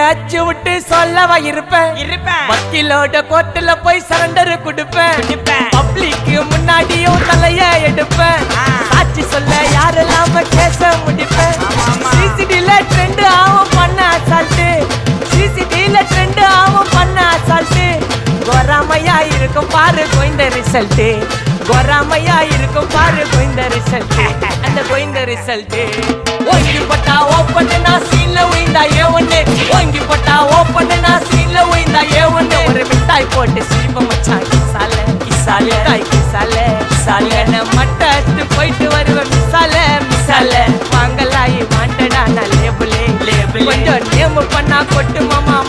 அச்சு விட்டு சொல்லவா இருப்பேன் வக்கீலோட கோர்ட்டுல போய் சரண்டர் கொடுப்பேன் பப்ளிக்கு முன்னாடியும் தலைய எடுப்பேன் சாட்சி சொல்ல யாரெல்லாம் கேச முடிப்பேன் சிசிடில ட்ரெண்ட் ஆகும் பண்ண அசால்ட்டு சிசிடில ட்ரெண்ட் ஆகும் பண்ண அசால்ட்டு கோராமையா இருக்கும் பாரு கோயிந்த ரிசல்ட் கோராமையா இருக்கும் பாரு கோயிந்த ரிசல்ட் அந்த கோயிந்த ரிசல்ட் ஓங்கி பட்டா ஓப்பன் நான் சீன்ல உயிந்தா ஒண்ணு ஓங்கி பட்டா ஓப்பன் நான் சீன்ல உயிந்தா ஒண்ணு ஒரு மிட்டாய் போட்டு சீப்ப மச்சான் கிசால கிசால தாய் கிசால கிசால நான் மட்டத்து போயிட்டு வருவேன் மிசால வாங்கலாயி மாட்டடா நான் லேபிளே கொஞ்சம் நேம் பண்ணா கொட்டு மாமா